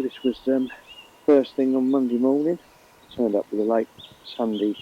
this was first thing on Monday morning. Turned up with a late Sunday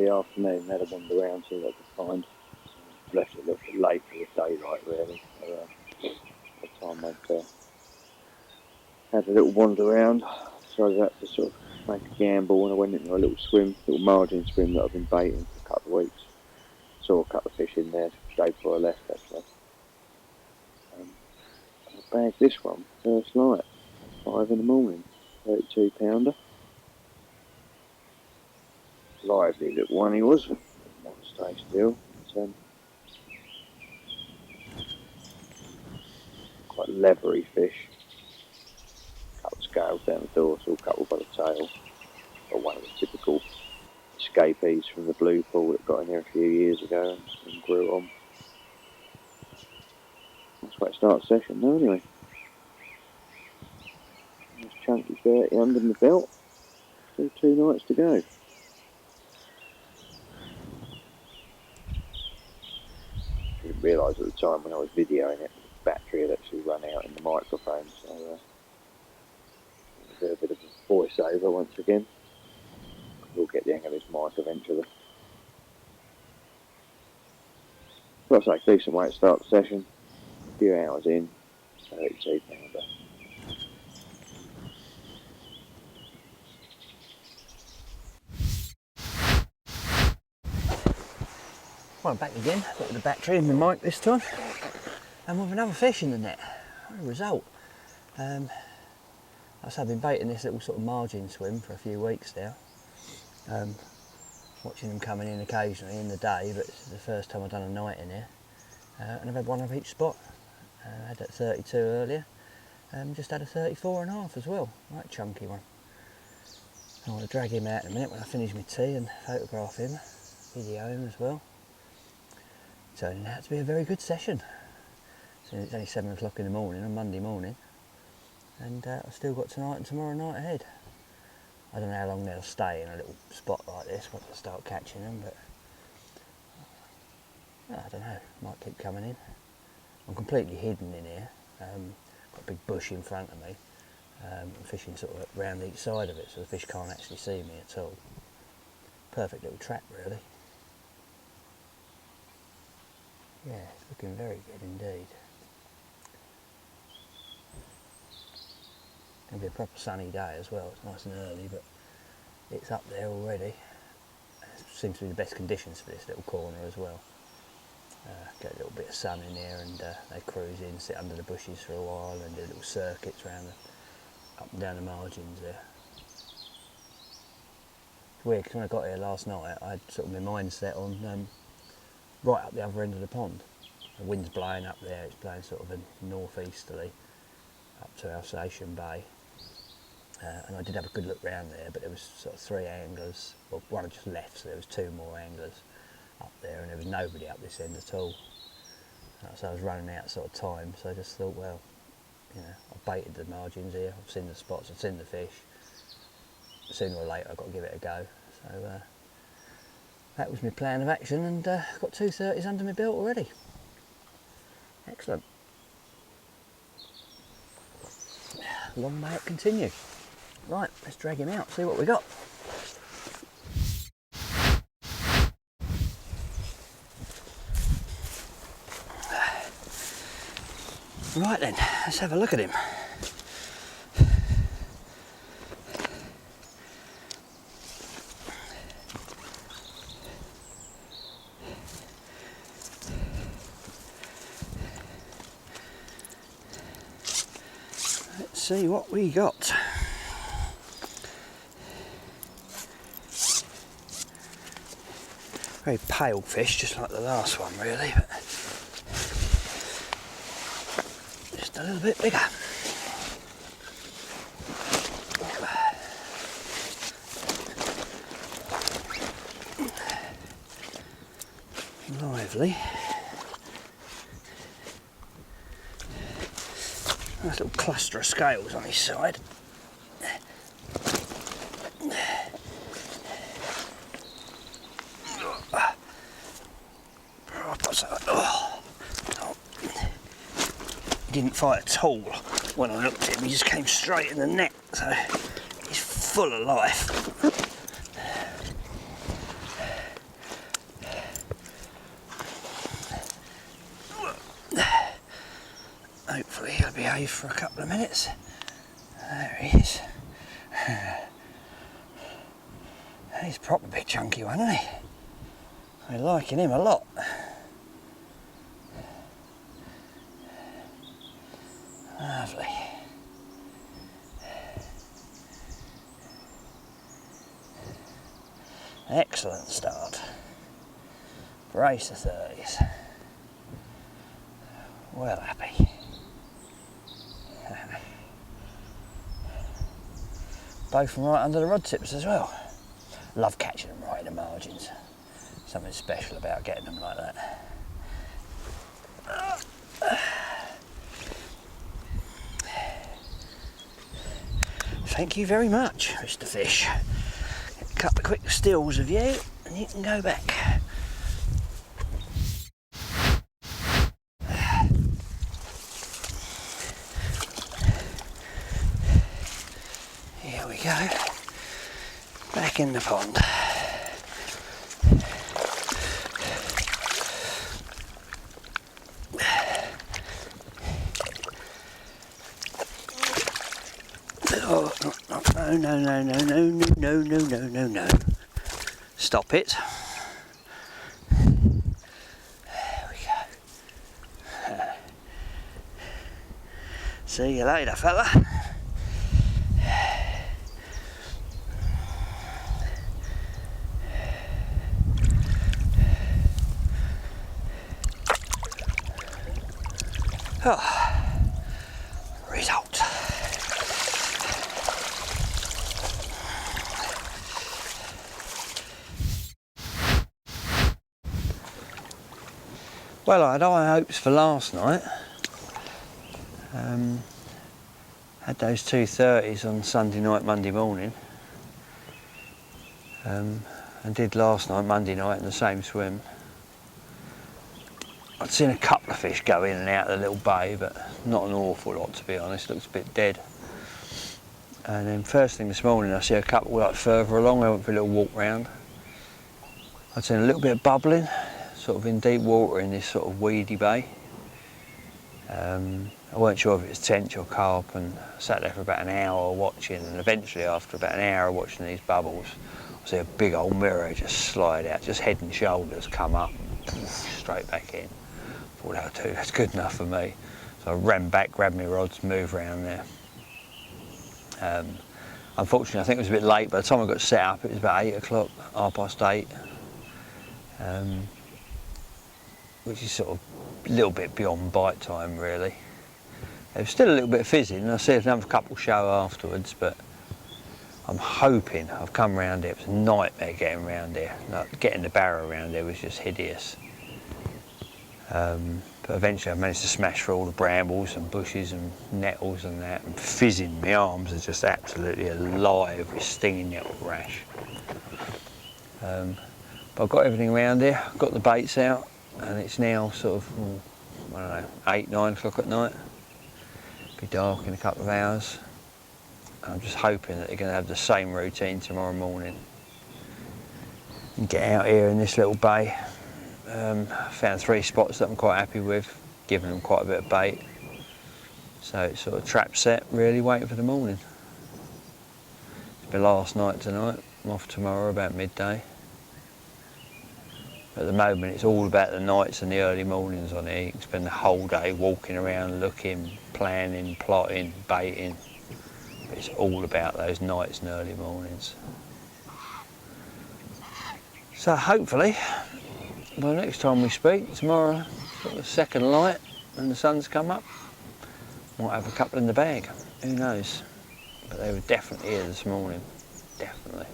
afternoon. Had a wander around, see what I could find. Left it a little bit late for the daylight, really. So, by the time I'd had a little wander around, decided I had to sort of make a gamble, and I went into a little margin swim that I've been baiting for a couple of weeks. Saw a couple of fish in there straight before I left, actually. I bagged this one first light, 5 in the morning, 32 pounder. Lively little one he was, not stay still. But, quite leathery fish. Couple of scales down the dorsal, couple by the tail. Or one of the typical escapees from the blue pool that got in here a few years ago and grew on. That's where it starts session now, anyway. Nice chunky 30 under my belt. Still 2 nights to go. I didn't realise at the time when I was videoing it, the battery had actually run out in the microphone, so I'll do a bit of a voiceover once again. We'll get the hang of this mic eventually. Like I say, decent way to start the session. A few hours in, 32 pounder. Well, I'm back again, got the battery in my mic this time, and with another fish in the net. What a result. I've been baiting this little sort of margin swim for a few weeks now. Watching them coming in occasionally in the day, but it's the first time I've done a night in here. And I've had one of each spot. I had that 32 earlier, just had a 34.5 as well, right chunky one. I want to drag him out in a minute when I finish my tea and photograph him, video him as well. Turning out to be a very good session. So it's only 7 o'clock in the morning on Monday morning, and I've still got tonight and tomorrow night ahead. I don't know how long they'll stay in a little spot like this once I start catching them, but I don't know, might keep coming in. I'm completely hidden in here, got a big bush in front of me. I'm fishing sort of round each side of it so the fish can't actually see me at all. Perfect little trap really. Yeah, it's looking very good indeed. It's going to be a proper sunny day as well. It's nice and early, but it's up there already. It seems to be the best conditions for this little corner as well. Get a little bit of sun in here, and they cruise in, sit under the bushes for a while and do little circuits around up and down the margins there. It's weird because when I got here last night I had sort of my mind set on right up the other end of the pond. The wind's blowing up there, it's blowing sort of a northeasterly up to Alsatian Bay, and I did have a good look round there, but there was sort of 3 anglers, well one had just left, so there was 2 more anglers up there, and there was nobody up this end at all. So I was running out sort of time, so I just thought, well, you know, I've baited the margins here, I've seen the spots, I've seen the fish, sooner or later I've got to give it a go. So that was my plan of action, and I've got 2 30s under my belt already. Excellent. Long may it continue. Right, let's drag him out, see what we got. Right then, let's have a look at him. Let's see what we got. Very pale fish, just like the last one really, but just a little bit bigger. Lively. Nice little cluster of scales on his side. Didn't fight at all. when I looked at him, he just came straight in the net, so he's full of life. Hopefully he'll behave for a couple of minutes. There he is. He's a proper big chunky one, isn't he? I'm liking him a lot. Lovely. Excellent start. Brace of 30s. Well happy. Both from right under the rod tips as well. Love catching them right in the margins. Something special about getting them like that. Thank you very much, Mr. Fish. A couple of quick stills of you and you can go back. Here we go. Back in the pond. Oh, no. Stop it. There we go. See you later, fella. Oh, result. Well, I had high hopes for last night. Had those 2 30s on Sunday night, Monday morning. And did last night, Monday night, in the same swim. I'd seen a couple of fish go in and out of the little bay, but not an awful lot, to be honest. Looks a bit dead. And then first thing this morning, I see a couple like further along. I went for a little walk round. I'd seen a little bit of bubbling, sort of in deep water in this sort of weedy bay. I weren't sure if it was tench or carp, and I sat there for about an hour watching, and eventually after about an hour watching these bubbles, I see a big old mirror just slide out, just head and shoulders come up, and straight back in. I thought, that's good enough for me. So I ran back, grabbed my rods, moved around there. Unfortunately, I think it was a bit late. By the time I got set up, it was about 8 o'clock, 8:30. Which is sort of a little bit beyond bite time, really. There was still a little bit of fizzing, and I see another couple show afterwards, but I'm hoping I've come round here. It was a nightmare getting round here. Like, getting the barrow around here was just hideous. But eventually I managed to smash through all the brambles and bushes and nettles and that, and fizzing. My arms are just absolutely alive with stinging nettle rash. But I've got everything around here. I've got the baits out, and it's now sort of, I don't know, 8, 9 o'clock at night. It'll be dark in a couple of hours. I'm just hoping that they're going to have the same routine tomorrow morning. And get out here in this little bay. Found 3 spots that I'm quite happy with, giving them quite a bit of bait. So it's sort of trap set, really waiting for the morning. It's my last night tonight. I'm off tomorrow about midday. At the moment it's all about the nights and the early mornings on here. You can spend the whole day walking around, looking, planning, plotting, baiting. But it's all about those nights and early mornings. So hopefully, well, next time we speak, tomorrow, sort of second light and the sun's come up, might have a couple in the bag, who knows. But they were definitely here this morning, definitely.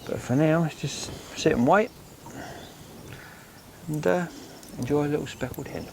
But for now, let's just sit and wait and enjoy a little speckled hen.